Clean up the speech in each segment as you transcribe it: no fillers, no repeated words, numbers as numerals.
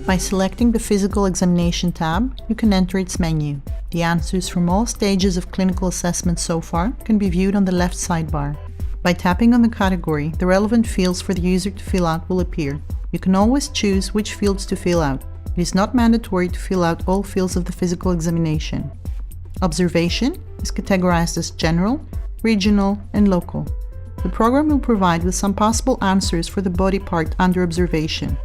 By selecting the Physical Examination tab, you can enter its menu. The answers from all stages of clinical assessment so far can be viewed on the left sidebar. By tapping on the category, the relevant fields for the user to fill out will appear. You can always choose which fields to fill out. It is not mandatory to fill out all fields of the physical examination. Observation is categorized as general, regional, and local. The program will provide with some possible answers for the body part under observation.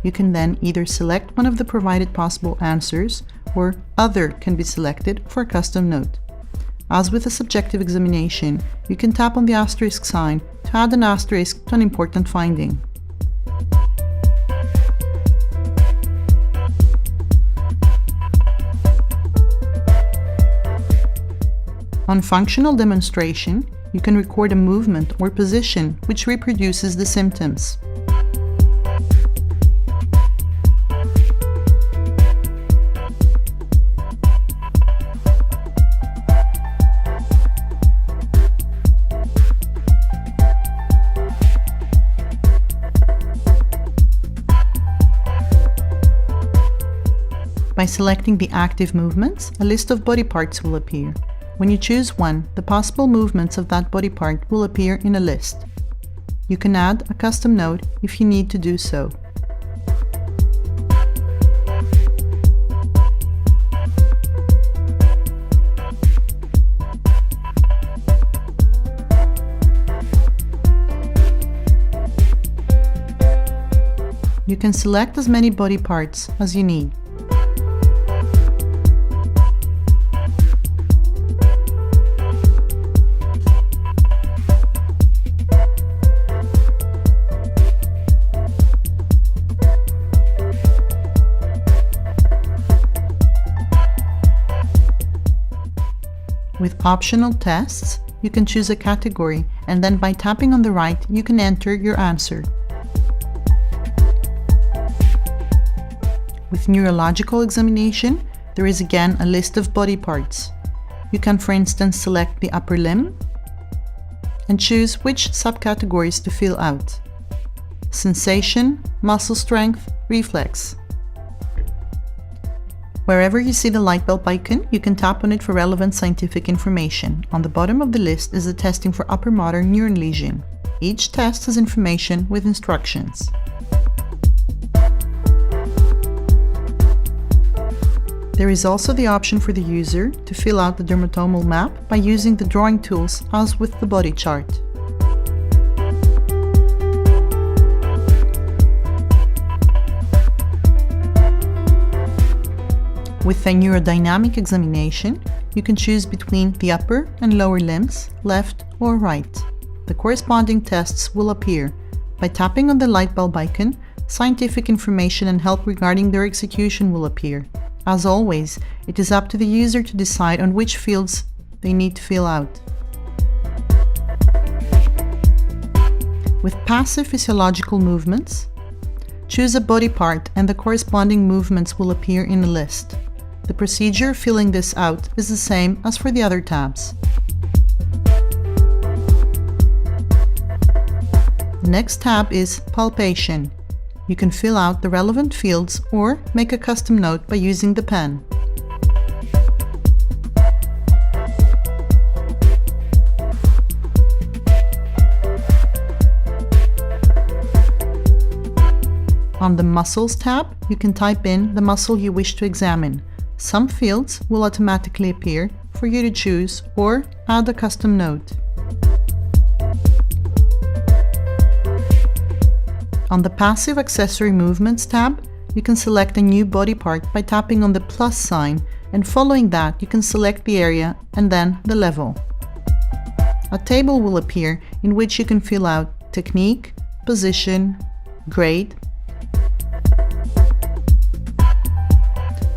You can then either select one of the provided possible answers, or Other can be selected for a custom note. As with a subjective examination, you can tap on the asterisk sign to add an asterisk to an important finding. On functional demonstration, you can record a movement or position which reproduces the symptoms. By selecting the active movements, a list of body parts will appear. When you choose one, the possible movements of that body part will appear in a list. You can add a custom note if you need to do so. You can select as many body parts as you need. With optional tests, you can choose a category, and then by tapping on the right, you can enter your answer. With neurological examination, there is again a list of body parts. You can, for instance, select the upper limb and choose which subcategories to fill out: sensation, muscle strength, reflex. Wherever you see the light bulb icon, you can tap on it for relevant scientific information. On the bottom of the list is the testing for upper motor neuron lesion. Each test has information with instructions. There is also the option for the user to fill out the dermatomal map by using the drawing tools as with the body chart. With a neurodynamic examination, you can choose between the upper and lower limbs, left or right. The corresponding tests will appear. By tapping on the light bulb icon, scientific information and help regarding their execution will appear. As always, it is up to the user to decide on which fields they need to fill out. With passive physiological movements, choose a body part and the corresponding movements will appear in a list. The procedure of filling this out is the same as for the other tabs. The next tab is Palpation. You can fill out the relevant fields or make a custom note by using the pen. On the Muscles tab, you can type in the muscle you wish to examine. Some fields will automatically appear for you to choose or add a custom note. On the Passive Accessory Movements tab, you can select a new body part by tapping on the plus sign, and following that you can select the area and then the level. A table will appear in which you can fill out technique, position, grade.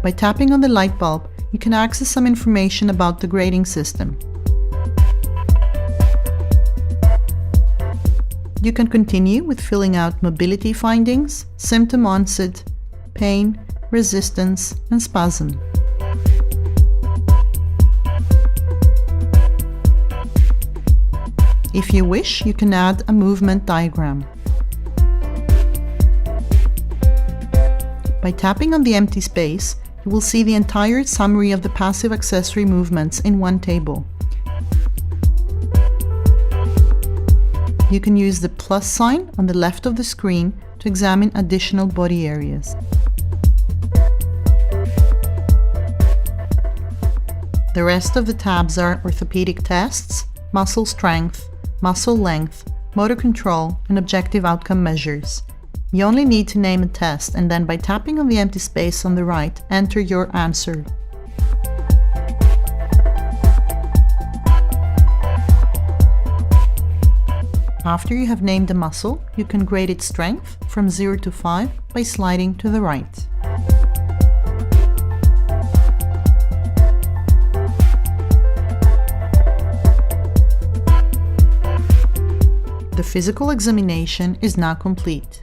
By tapping on the light bulb, you can access some information about the grading system. You can continue with filling out mobility findings, symptom onset, pain, resistance, and spasm. If you wish, you can add a movement diagram. By tapping on the empty space, you will see the entire summary of the passive accessory movements in one table. You can use the plus sign on the left of the screen to examine additional body areas. The rest of the tabs are orthopedic tests, muscle strength, muscle length, motor control, and objective outcome measures. You only need to name a test, and then by tapping on the empty space on the right, enter your answer. After you have named a muscle, you can grade its strength from 0 to 5 by sliding to the right. The physical examination is now complete.